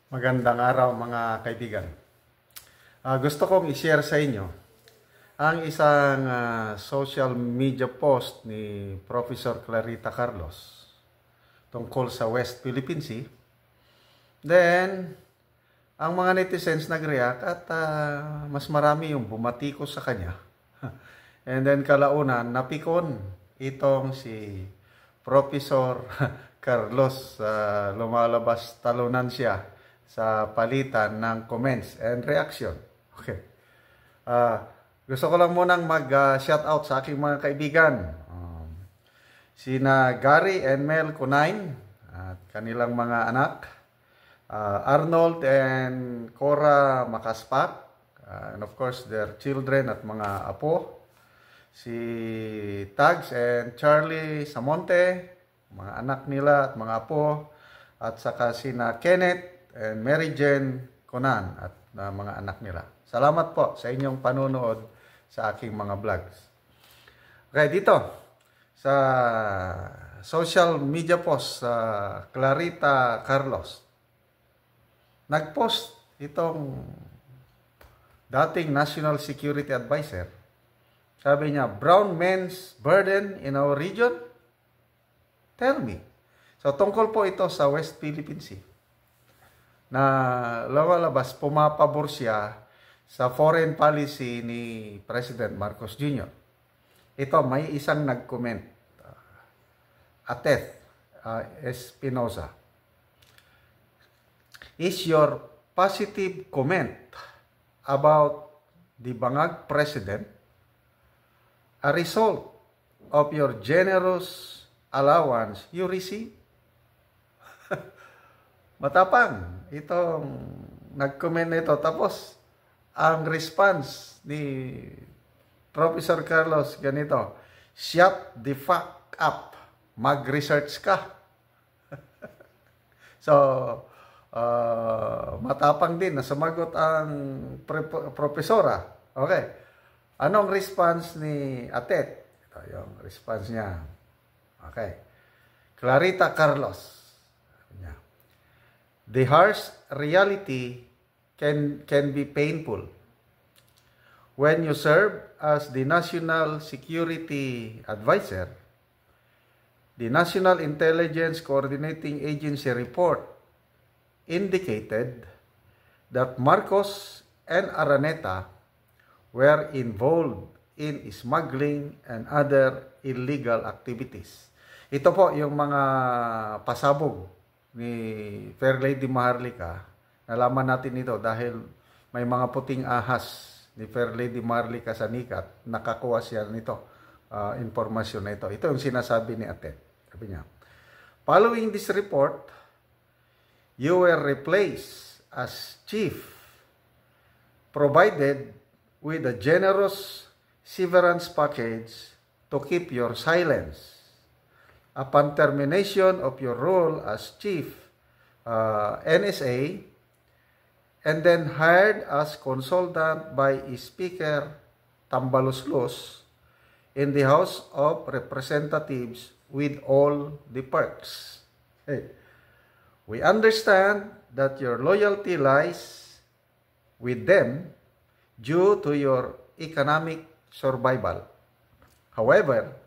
Magandang araw mga kaibigan. Gusto kong i-share sa inyo ang isang social media post ni Professor Clarita Carlos tungkol sa West Philippine Sea. Then, ang mga netizens nag-react at mas marami yung bumatiko sa kanya. And then kalaunan, napikon itong si Professor Carlos. Lumalabas talunan siya sa palitan ng comments and reaction. Okay. Gusto ko lang munang mag-shout out sa aking mga kaibigan. Sina Gary and Mel Cunain at kanilang mga anak. Arnold and Cora Makaspak. And of course, their children at mga apo. Si Tags and Charlie Samonte, mga anak nila at mga apo. At saka sina Kenneth and Mary Jane Conan at mga anak nila. Salamat po sa inyong panunood sa aking mga vlogs. Okay, dito sa social media post sa Clarita Carlos, nagpost itong dating National Security Advisor. Sabi niya, brown men's burden in our region? Tell me. So tungkol po ito sa West Philippine Sea na lumalabas, pumapabor siya sa foreign policy ni President Marcos Jr. Ito, may isang nag-comment, Ateth Espinosa. Is your positive comment about the Bangag President a result of your generous allowance you receive? Matapang itong nag-comment nito. Tapos, ang response ni Professor Carlos ganito, shut the fuck up, mag-research ka. So, matapang din na sumagot ang profesora. Okay. Anong response ni Atet? Ito yung response niya. Okay. Clarita Carlos. The harsh reality can be painful. When you serve as the National Security Advisor, the National Intelligence Coordinating Agency report indicated that Marcos and Araneta were involved in smuggling and other illegal activities. Ito po yung mga pasabog ni Fair Lady Maharlika. Nalaman natin ito dahil may mga puting ahas ni Fair Lady Maharlika sa Nikat. Nakakuha siya nito, informasyon na ito. Ito yung sinasabi ni Atet. Sabi niya, following this report, you were replaced as chief, provided with a generous severance package to keep your silence. Upon termination of your role as chief NSA, and then hired as consultant by Speaker Tambaluslos in the House of Representatives with all the perks. Hey. We understand that your loyalty lies with them due to your economic survival. However,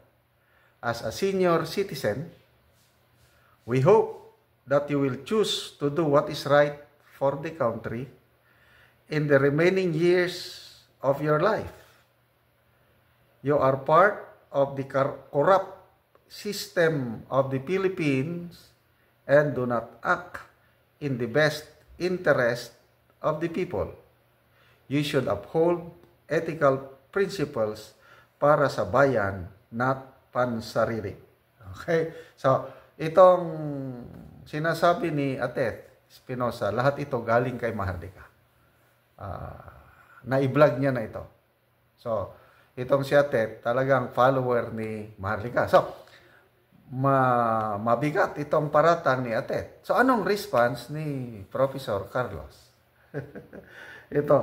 as a senior citizen, we hope that you will choose to do what is right for the country in the remaining years of your life. You are part of the corrupt system of the Philippines and do not act in the best interest of the people. You should uphold ethical principles para sa bayan, not pansarili. Okay? So, itong sinasabi ni Ateth Espinosa, lahat ito galing kay Maharlika. Na-i-vlog niya na ito. So, itong si Ateth, talagang follower ni Maharlika. So, mabigat itong paratang ni Ateth. So, anong response ni Professor Carlos? Ito,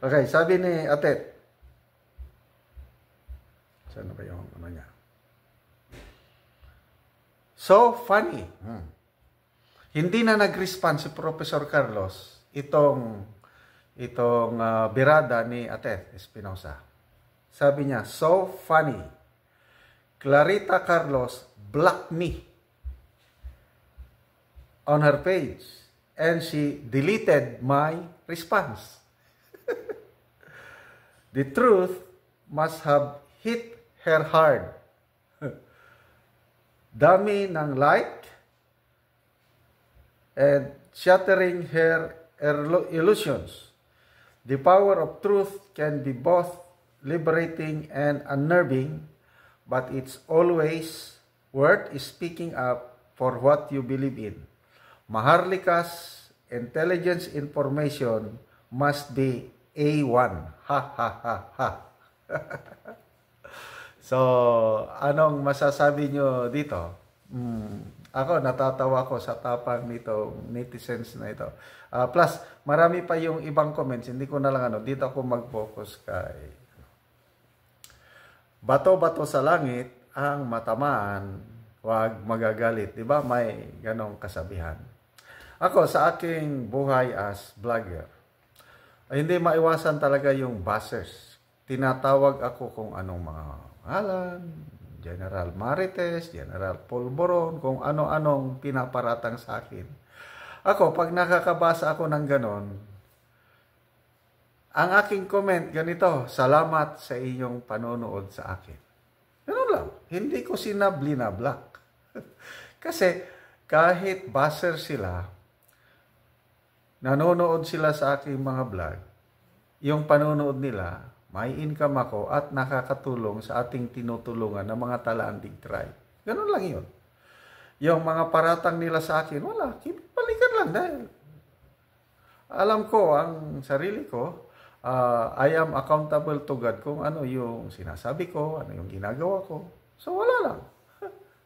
okay, sabi ni Ateth, saan na ba yung ano niya? So funny. Hindi na nag-respond si Professor Carlos itong birada ni Ate Espinosa. Sabi niya, so funny. Clarita Carlos blocked me on her page and she deleted my response. The truth must have hit her hard. Dami ng like and shattering her illusions. The power of truth can be both liberating and unnerving, but it's always worth speaking up for what you believe in. Maharlika's intelligence information must be A1. Ha ha ha ha. So, anong masasabi nyo dito? Ako, natatawa ko sa tapang nito, netizens na ito. Plus, marami pa yung ibang comments. Hindi ko na lang dito ako mag-focus kay bato-bato sa langit ang matamaan, wag magagalit. Diba? May ganong kasabihan. Ako, sa aking buhay as vlogger, ay hindi maiwasan talaga yung buzzers. Tinatawag ako kung anong mga ngalan, General Marites, General Polvoron, kung ano-anong pinaparatang sa akin. Ako, pag nakakabasa ako ng ganon, ang aking comment ganito, salamat sa inyong panonood sa akin. Ganun lang. Hindi ko sinabli na black. Kasi kahit buzzer sila, nanonood sila sa aking mga vlog, yung panonood nila, may income ako at nakakatulong sa ating tinutulungan ng mga Talanding tribe. Ganun lang yun. Yung mga paratang nila sa akin, wala. Balikan lang dahil alam ko ang sarili ko, I am accountable to God kung ano yung sinasabi ko, ano yung ginagawa ko. So wala lang.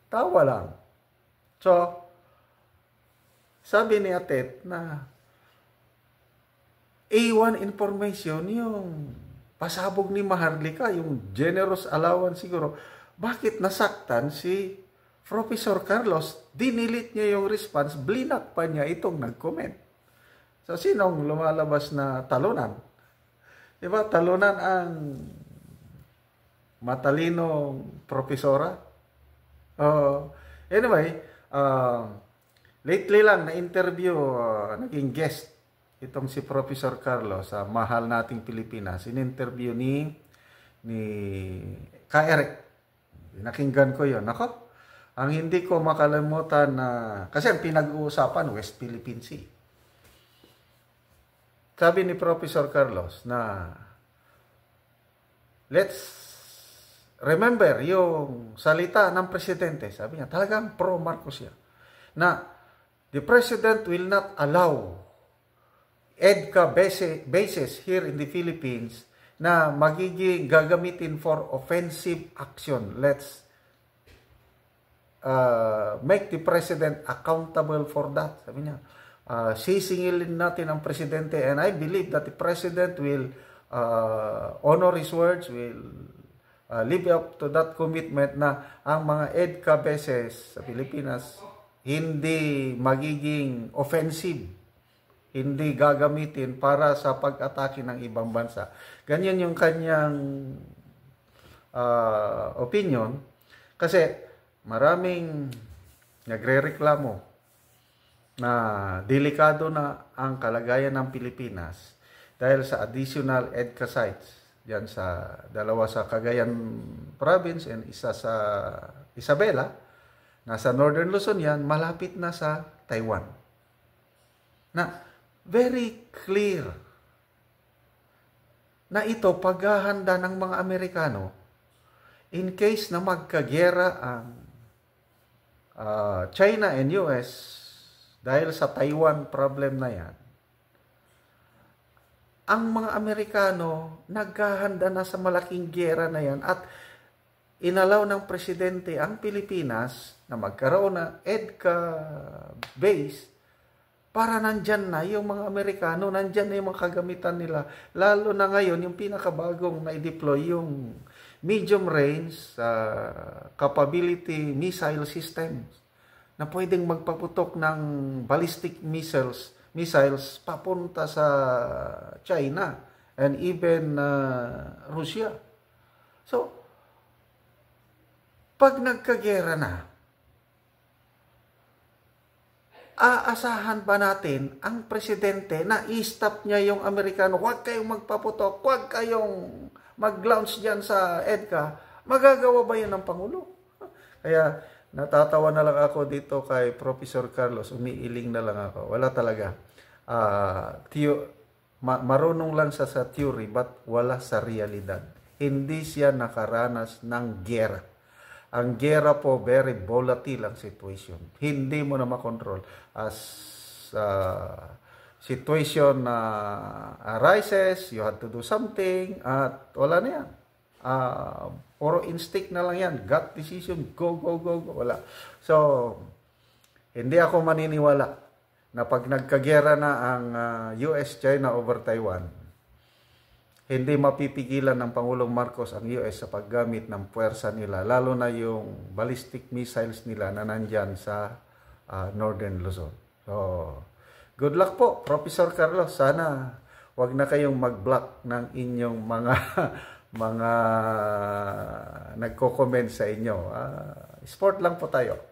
Tawa lang. So, sabi ni Atet na A1 information yung pasabog ni Maharlika, yung generous allowance siguro. Bakit nasaktan si Professor Carlos? Dinilit niya yung response, blinak pa niya itong nag-comment. So, sinong lumalabas na talunan? Diba? Talunan ang matalinong profesora. Anyway, lately lang na-interview, naging guest itong si Professor Carlos sa Mahal Nating Pilipinas. In-interview ni Ka Eric. Nakinggan ko yun. Ako, ang hindi ko makalimutan na, kasi ang pinag-uusapan, West Philippine Sea. Sabi ni Professor Carlos na, let's remember yung salita ng presidente. Sabi niya, talagang pro-Marcos siya. Na, the president will not allow EDCA bases here in the Philippines na magiging gagamitin for offensive action. Let's make the president accountable for that. Sabi niya, sisingilin natin ang presidente and I believe that the president will honor his words, will live up to that commitment na ang mga EDCA bases sa Pilipinas hindi magiging offensive, hindi gagamitin para sa pag-atake ng ibang bansa. Ganyan yung kanyang opinion. Kasi maraming nagre-reklamo na delikado na ang kalagayan ng Pilipinas dahil sa additional EDCA sites. Diyan sa dalawa sa Cagayan Province and isa sa Isabela. Nasa Northern Luzon yan, malapit na sa Taiwan. Na very clear na ito paghahanda ng mga Amerikano in case na magkagera ang China and US dahil sa Taiwan problem na yan. Ang mga Amerikano naghahanda na sa malaking gera na yan at inalaw ng presidente ang Pilipinas na magkaroon ng EDCA base para nandyan na yung mga Amerikano, nandyan na yung mga kagamitan nila. Lalo na ngayon, yung pinakabagong na-deploy, yung medium range capability missile systems. na pwedeng magpaputok ng ballistic missiles papunta sa China and even Russia. So, pag nagkagera na, aasahan ba natin ang presidente na i-stop niya yung Amerikano, huwag kayong magpaputok, huwag kayong mag-launch dyan sa EDCA? Magagawa ba yan ng Pangulo? Kaya natatawa na lang ako dito kay Professor Carlos, umiiling na lang ako. Wala talaga. Marunong lang sa theory but wala sa realidad. Hindi siya nakaranas ng gera. Ang gera po, very volatile ang situation. Hindi mo na makontrol. As situation arises, you have to do something, at wala na yan. Puro instinct na lang yan. Gut decision, go, go, go, go. Wala. So, hindi ako maniniwala na pag nagkagera na ang US-China over Taiwan, hindi mapipigilan ng Pangulong Marcos ang US sa paggamit ng puwersa nila, lalo na yung ballistic missiles nila na nandyan sa Northern Luzon. So, good luck po, Professor Carlos. Sana wag na kayong mag-block ng inyong mga nagko-comment sa inyo. Sport lang po tayo.